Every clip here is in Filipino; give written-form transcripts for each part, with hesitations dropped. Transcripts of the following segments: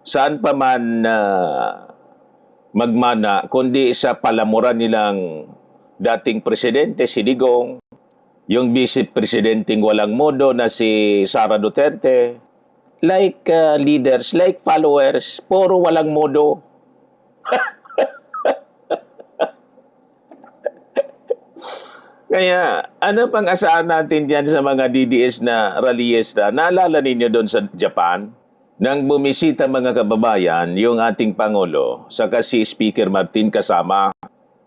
saan pa man magmana, kundi sa palamuran nilang dating presidente, si Digong, yung vice presidenting walang modo na si Sara Duterte, like leaders, like followers, puro walang modo. Kaya ano pang asahan natin diyan sa mga DDS na rallyista? Naalala ninyo doon sa Japan? Nang bumisita mga kababayan, yung ating Pangulo, saka si Speaker Martin kasama,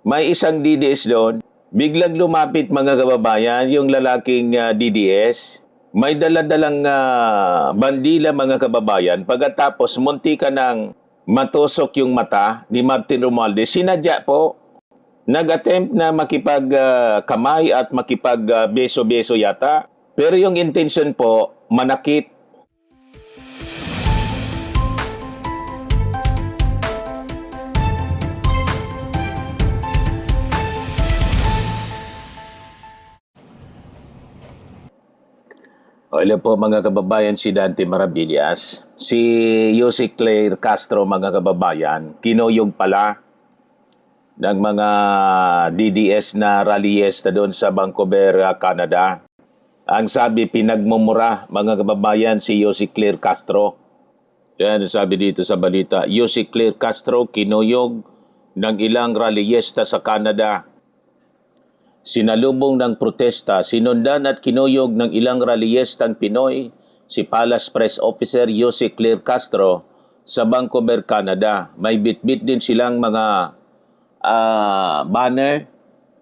may isang DDS doon, biglang lumapit mga kababayan, yung lalaking DDS, may daladalang bandila mga kababayan, pagkatapos munti ka ng matusok yung mata ni Martin Romualdez, sinadya po. Nag-attempt na makipag-kamay at makipag-beso-beso yata. Pero yung intention po, manakit. Hello po mga kababayan, si Dante Maravillas. Si Jose Claire Castro mga kababayan, kinuyog pala ng mga DDS na rallyista doon sa Vancouver, Canada. Ang sabi, pinagmumura mga kababayan si Jose Claire Castro. Yan sabi dito sa balita, Jose Claire Castro kinuyog ng ilang rallyista sa Canada. Sinalubong ng protesta, sinundan at kinuyog ng ilang rallyistang Pinoy si Palace Press Officer Jose Claire Castro sa Vancouver, Canada. May bitbit din silang mga banner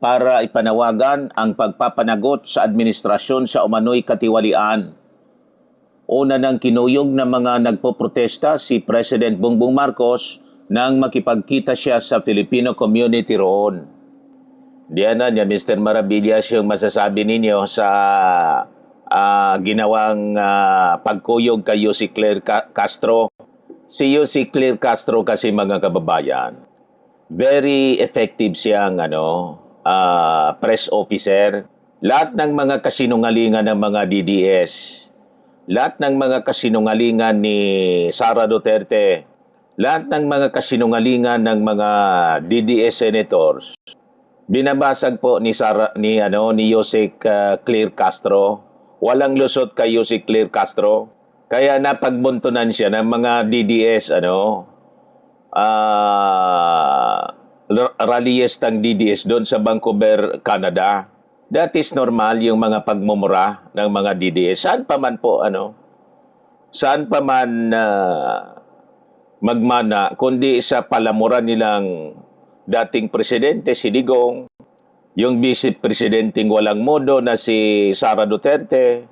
para ipanawagan ang pagpapanagot sa administrasyon sa umano'y katiwalian. Una ng kinuyog ng mga nagpoprotesta si President Bongbong Marcos nang makipagkita siya sa Filipino community roon. Diyan na niya, Mr. Maravillas, yung masasabi ninyo sa ginawang pagkuyog kay Jose Claire Castro. Si Jose Claire Castro kasi mga kababayan, very effective siyang press officer. Lahat ng mga kasinungalingan ng mga DDS, lahat ng mga kasinungalingan ni Sara Duterte, lahat ng mga kasinungalingan ng mga DDS senators, binabasag po ni Jose Claire Castro. Walang lusot kay Jose Claire Castro. Kaya napagbuntunan siya ng mga DDS rallyistang DDS doon sa Vancouver, Canada. That is normal yung mga pagmumura ng mga DDS. Saan pa man po saan pa man magmana, kundi sa palamuran nilang dating presidente si Digong, yung vice presidenting walang modo na si Sara Duterte,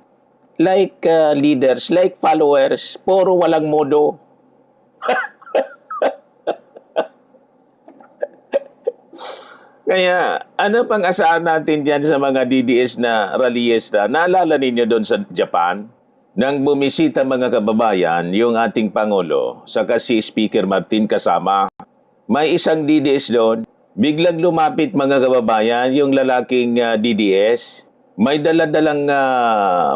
like leaders, like followers, puro walang modo. Kaya ano pang asahan natin diyan sa mga DDS na rallyista? Naalala ninyo doon sa Japan? Nang bumisita mga kababayan, yung ating Pangulo, saka si Speaker Martin kasama, may isang DDS doon, biglang lumapit mga kababayan, yung lalaking DDS, may daladalang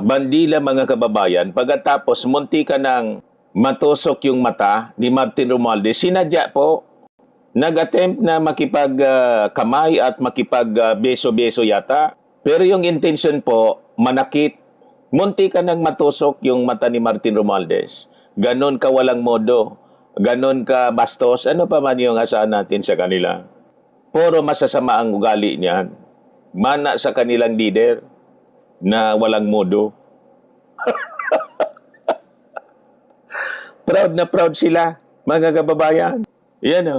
bandila mga kababayan, pagkatapos munti ka ng matusok yung mata ni Martin Romualdez, sinadya po. Nag-attempt na makipag-kamay at makipag-beso-beso yata. Pero yung intention po, manakit. Munti ka nang matusok yung mata ni Martin Romualdez. Ganon ka walang modo. Ganon ka bastos. Ano pa man yung asahan natin sa kanila? Puro masasama ang ugali niyan. Mana sa kanilang leader na walang modo. Proud na proud sila, mga kababayan. Yan o.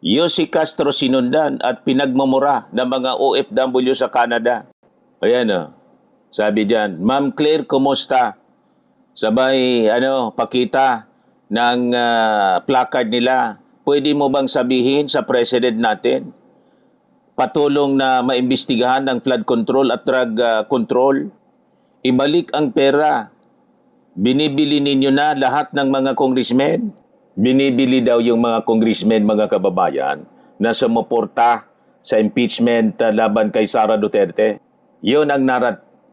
Jose Castro sinundan at pinagmumura ng mga OFW sa Canada. Ayan o. Sabi diyan, Ma'am Claire, kumusta? Sabay, pakita ng placard nila. Pwede mo bang sabihin sa president natin? Patulong na maimbestigahan ng flood control at drug control. Ibalik ang pera. Binibili ninyo na lahat ng mga congressmen. Binibili daw yung mga congressmen, mga kababayan, na sumuporta sa impeachment laban kay Sara Duterte. Yun ang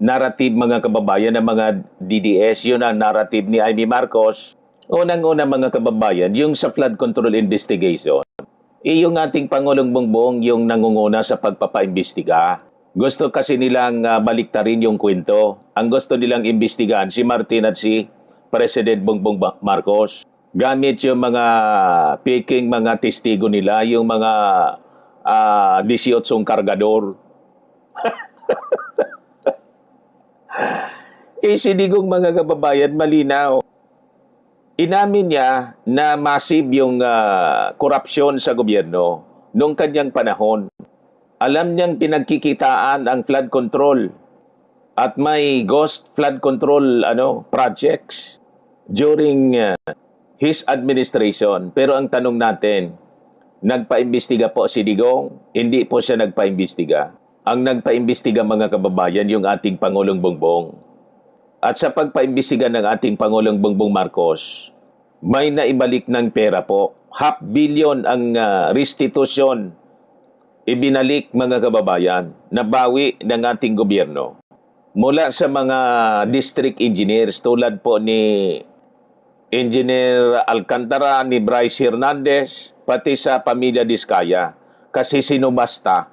narrative mga kababayan ng mga DDS. Yun ang narrative ni Amy Marcos. Unang-una mga kababayan, yung sa flood control investigation, yung ating Pangulong Bongbong yung nangunguna sa pagpapaimbestiga. Gusto kasi nilang baliktarin yung kwento. Ang gusto nilang imbestigahan si Martin at si President Bongbong Marcos. Gamit yung mga peking mga testigo nila, yung mga 18 kargador. Si Digong mga kababayan, malinaw. Inamin niya na massive yung korupsyon sa gobyerno nung kanyang panahon. Alam niyang pinagkikitaan ang flood control at may ghost flood control projects during his administration. Pero ang tanong natin, nagpaimbestiga po si Digong? Hindi po siya nagpaimbestiga. Ang nagpaimbestiga mga kababayan, yung ating Pangulong Bongbong. At sa pagpaimbestiga ng ating Pangulong Bongbong Marcos, may naibalik ng pera po. 500 million ang restitution ibinalik mga kababayan, nabawi ng ating gobyerno. Mula sa mga district engineers tulad po ni Engineer Alcantara, ni Bryce Hernandez, pati sa pamilya Diskaya. Kasi sinubasta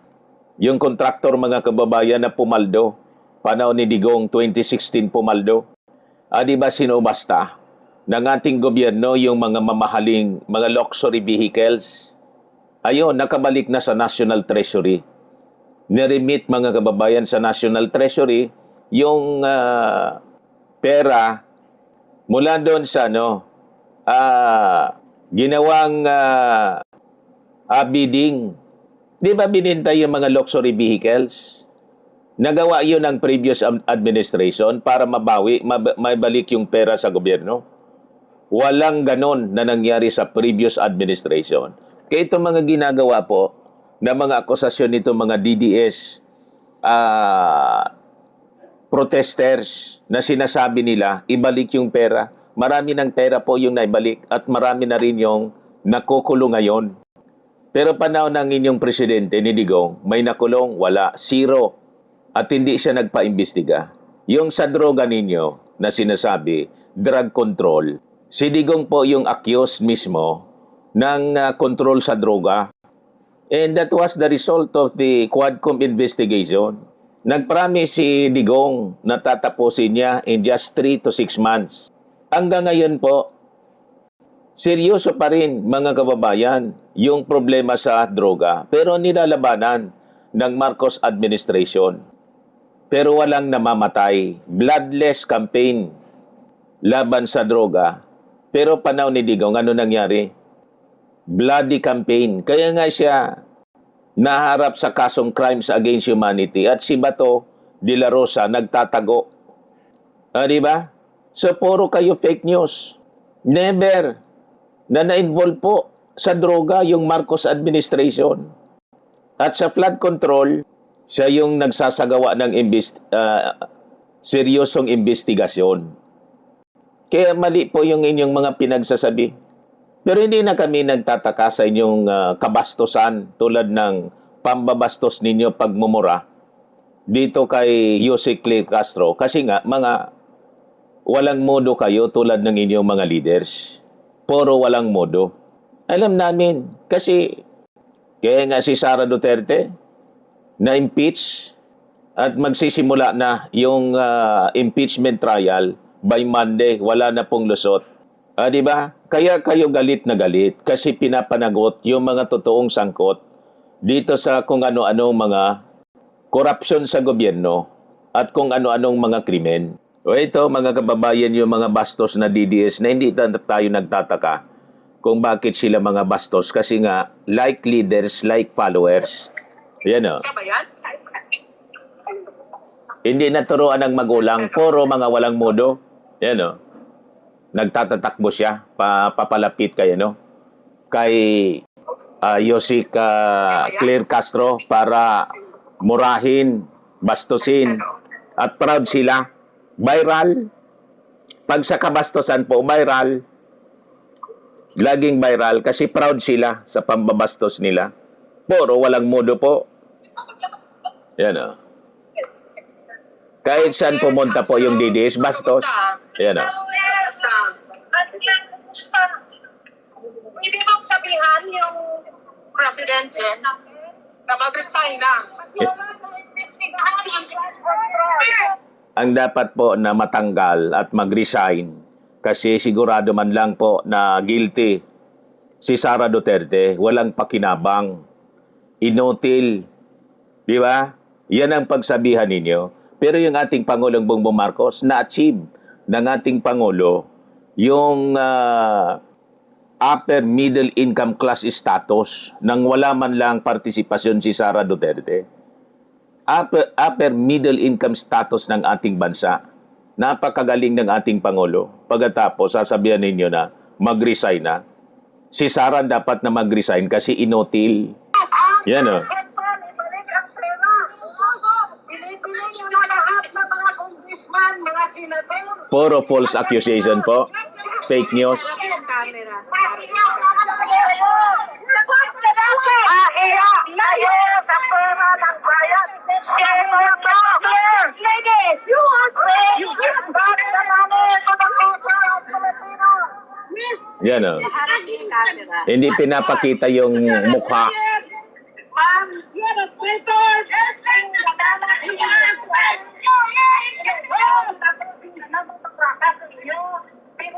yung kontraktor mga kababayan na pumaldo. Panahon ni Digong 2016 pumaldo. Di ba sinubasta ng ating gobyerno yung mga mamahaling mga luxury vehicles? Ayun, nakabalik na sa National Treasury. Niremit mga kababayan sa National Treasury yung pera mula doon sa ginawang bidding. Di ba bininta yung mga luxury vehicles? Nagawa yun ng previous administration para mabalik yung pera sa gobyerno. Walang ganon na nangyari sa previous administration. Kaya itong mga ginagawa po na mga akusasyon nito mga DDS protesters na sinasabi nila ibalik yung pera. Marami ng pera po yung naibalik at marami na rin yung nakukulong ngayon. Pero panahon ng inyong presidente ni Digong, may nakulong, wala, zero. At hindi siya nagpaimbestiga. Yung sa droga ninyo na sinasabi, drug control, si Digong po yung accused mismo ng control sa droga. And that was the result of the Quadcom investigation. Nag-promise si Digong na tatapusin niya in just 3 to 6 months. Hanggang ngayon po, seryoso pa rin mga kababayan yung problema sa droga. Pero nilalabanan ng Marcos administration. Pero walang namamatay. Bloodless campaign laban sa droga. Pero panahon ni Digong, ano nangyari? Bloody campaign. Kaya nga siya naharap sa kasong crimes against humanity at si Bato de la Rosa nagtatago. Di ba? So, puro kayo fake news. Never na na-involve po sa droga yung Marcos administration. At sa flood control, siya yung nagsasagawa ng seryosong investigasyon. Kaya mali po yung inyong mga pinagsasabi. Pero hindi na kami nagtataka sa inyong kabastusan tulad ng pambabastos ninyo pagmumura dito kay Jose Claire Castro. Kasi nga, mga walang modo kayo tulad ng inyong mga leaders. Puro walang modo. Alam namin, kasi kaya nga si Sara Duterte na-impeach at magsisimula na yung impeachment trial by Monday. Wala na pong lusot. Di ba? Kaya kayo galit na galit kasi pinapanagot yung mga totoong sangkot dito sa kung ano-anong mga korupsyon sa gobyerno at kung ano-anong mga krimen. O ito, mga kababayan, yung mga bastos na DDS na hindi tayo nagtataka kung bakit sila mga bastos kasi nga like leaders, like followers. Yan o. Hindi naturuan ng magulang, puro mga walang modo. Yan o. Nagtatatakbo siya, papalapit kay Jose Claire Castro para murahin, bastusin, at proud sila. Viral. Pag sa kabastusan po, viral. Laging viral kasi proud sila sa pambabastos nila. Puro walang modo po. Yan o. Kahit saan pumunta po yung DDS, bastos. Yan o. Pwede bang sabihan yung presidente na mag-resign na? Ang dapat po na matanggal at mag-resign kasi sigurado man lang po na guilty si Sara Duterte, walang pakinabang, inutil, di ba? Yan ang pagsabihan ninyo. Pero yung ating Pangulong Bongbong Marcos, na-achieve ng ating Pangulo yung upper middle income class status nang wala man lang partisipasyon si Sara Duterte. Upper middle income status ng ating bansa. Napakagaling ng ating Pangulo. Pagkatapos, sasabihan ninyo na mag-resign na. Si Sara dapat na mag-resign kasi inutil. Yan o. Ibalik ang pera. Binibili nyo na lahat ng mga congressman, mga senador. Puro false accusation po. Fake news. Yan o. Hindi pinapakita yung mukha.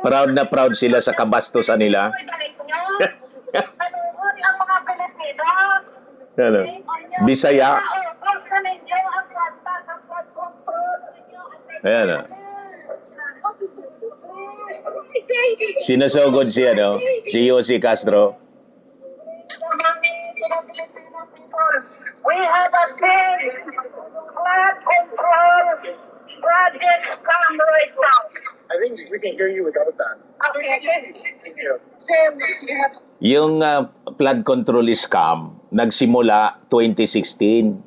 Proud na proud sila sa kabastusan nila. Ano? Bisaya. Ayan o. Sinusugod si Yossi Castro. We have a big flood control project come right now. I think we can hear you without that. Okay. Sam, Yung flood control scam, nagsimula 2016.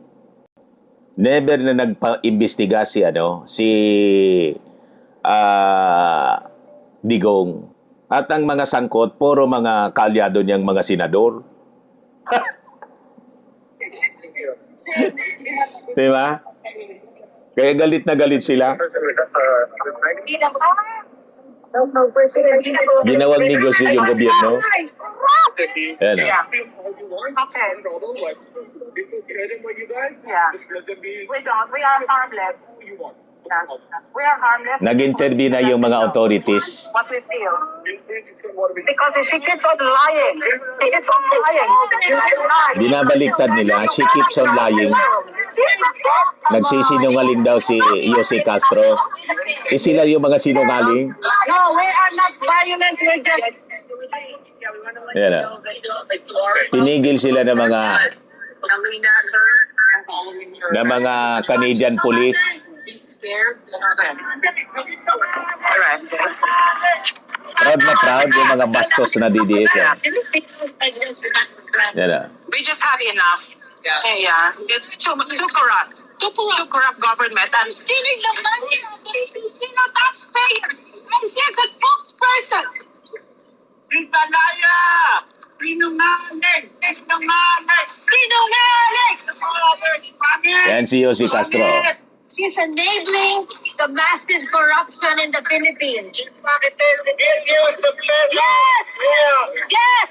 Never na nagpa-imbestiga si Digong. At ang mga sangkot, puro mga kalyado niyang mga senador. Diba? Kaya galit na galit sila. Ginawang negosyo yung gobyerno. Ayan o. We don't. We are harmless. We are harmless. Nag-intervene na yung mga authorities. What we feel. Because she keeps on lying. She keeps on lying. Binabaliktad nila, she keeps on lying. Nagsisinungaling daw si Yossi Castro. Sila yung mga sinungaling. No, we are not violent. We're just... Ayan o. Pinigil sila ng mga Canadian police. Proud na proud yung mga bastos na DDS. Yan o. We just had enough. Yeah. It's too corrupt. Too corrupt government. I'm stealing the money of the Filipino taxpayer. I'm here the spokesperson. Pintalaya! Sinungaling! Sinungaling! Sinungaling! Yan si Yossi Castro. She's enabling the massive corruption in the Philippines. Yes! Yes!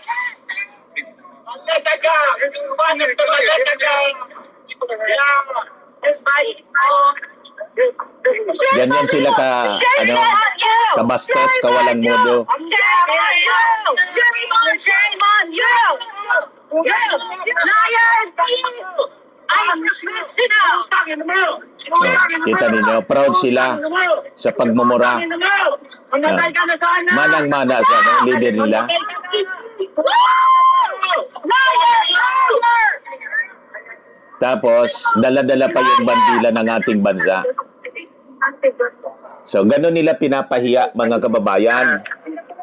Ganyan sila kabastos, kawalang modo. Shame on you! Liars! Kita ninyo, proud sila sa pagmumura. Manang-mana sa leader nila. Tapos, dala-dala pa yung bandila ng ating bansa. So, ganun nila pinapahiya, mga kababayan,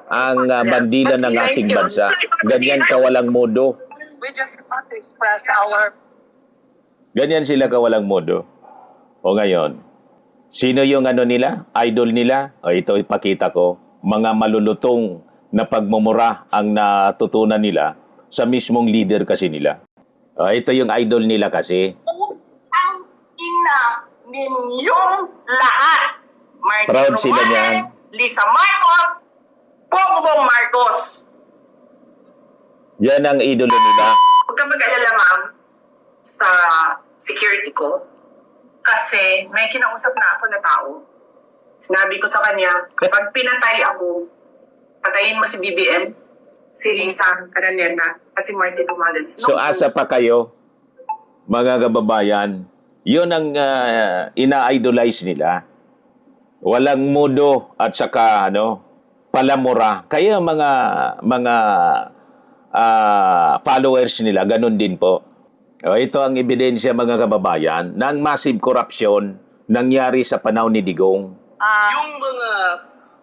ang bandila ng ating bansa. Ganyan kawalang modo. We just want to express our... Ganyan sila kawalang modo. O ngayon, sino yung nila? Idol nila? O ito ipakita ko. Mga malulutong na pagmumura ang natutunan nila sa mismong leader kasi nila. O ito yung idol nila kasi. Ang ina ninyong lahat. Martin Proud sila Romualdez, niyan. Lisa Marcos, Bongbong Marcos. Yan ang idolo nila. Huwag kang mag-alala, ma'am, sa security ko. Kasi may kinausap na ako na tao. Sinabi ko sa kanya, kapag pinatay ako, patayin mo si BBM, si Lisa Araneta, at si Martin Romales. So asa pa kayo, mga kababayan, yun ang ina-idolize nila. Walang mudo at saka palamura. Kaya mga followers nila, ganun din po. Ito ang ebidensya, mga kababayan, ng massive corruption nangyari sa panahon ni Digong. Yung mga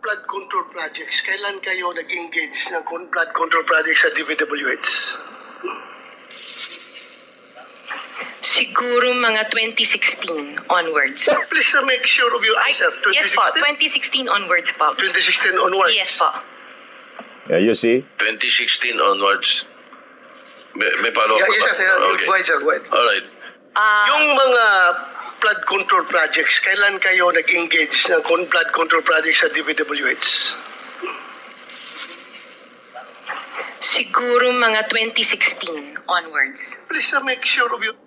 flood control projects, kailan kayo nag-engage ng flood control projects sa DPWH? Siguro mga 2016 onwards. Please make sure of your answer. Yes po, 2016 onwards po. 2016 onwards. Yes po. Yeah, you see? 2016 onwards. May follow-up Yeah, pa yes, sir. ba? Yeah, Okay. Go ahead, sir. Go ahead. Alright. Yung mga flood control projects, kailan kayo nag-engage ng flood control projects sa DPWH? Siguro mga 2016 onwards. Please make sure of your...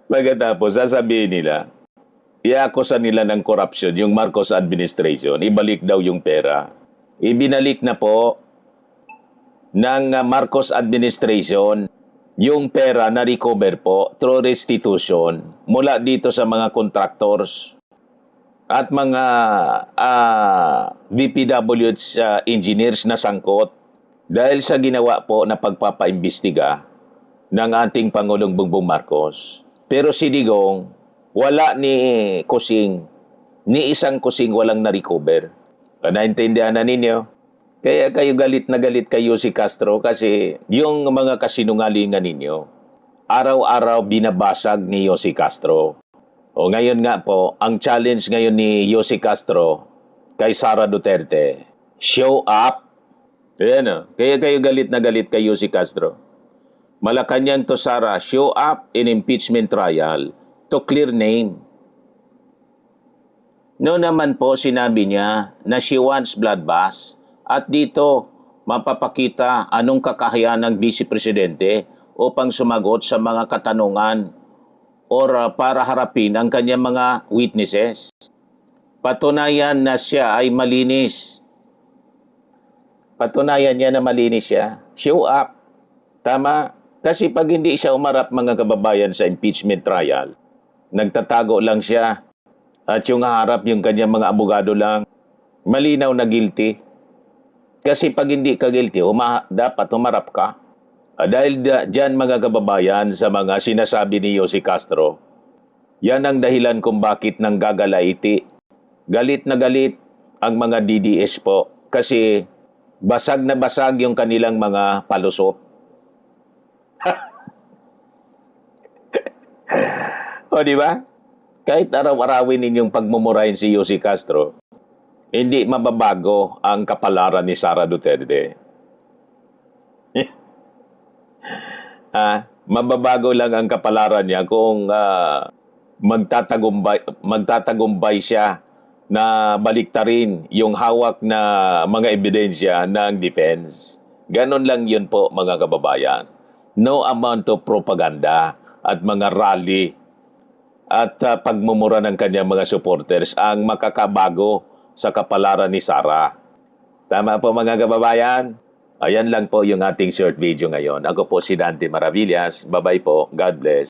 Pagkatapos, sasabihin nila, iakusa nila ng corruption yung Marcos administration, ibalik daw yung pera. Ibinalik na po ng Marcos administration yung pera na recover po through restitution mula dito sa mga contractors at mga DPWH engineers na sangkot dahil sa ginawa po na pagpapaimbestiga ng ating Pangulong Bongbong Marcos. Pero si Digong, wala ni kusing, ni isang kusing walang na-recover. Naintindihan na ninyo? Kaya kayo galit na galit kayo si Castro kasi yung mga kasinungalingan ninyo, araw-araw binabasag ni Yossi Castro. O ngayon nga po, ang challenge ngayon ni Yossi Castro kay Sara Duterte, show up. Ayan o, kaya kayo galit na galit kay Yossi Castro. Malacanang to Sara, show up in impeachment trial to clear name. No naman po sinabi niya na she wants bloodbath at dito mapapakita anong kakayahan ng Vice Presidente upang sumagot sa mga katanungan or para harapin ang kanyang mga witnesses. Patunayan na siya ay malinis. Patunayan niya na malinis siya. Show up. Tama. Kasi pag hindi siya umarap, mga kababayan, sa impeachment trial, nagtatago lang siya at yung harap yung kanyang mga abogado lang, malinaw na guilty. Kasi pag hindi ka guilty, dapat umarap ka. Dahil dyan, mga kababayan, sa mga sinasabi ni Yossi Castro, yan ang dahilan kung bakit nang gagalaiti. Galit na galit ang mga DDS po kasi basag na basag yung kanilang mga palusot. O, di ba? Kahit araw-arawin ninyong pagmumurahin si Yossi Castro, hindi mababago ang kapalaran ni Sara Duterte. Mababago lang ang kapalaran niya kung magtatagumpay siya na baliktarin yung hawak na mga ebidensya ng defense. Ganon lang yun po, mga kababayan. No amount of propaganda at mga rally at pagmumura ng kanyang mga supporters ang makakabago sa kapalaran ni Sara. Tama po, mga kababayan? Ayan lang po yung ating short video ngayon. Ako po si Dante Maravillas. Bye-bye po. God bless.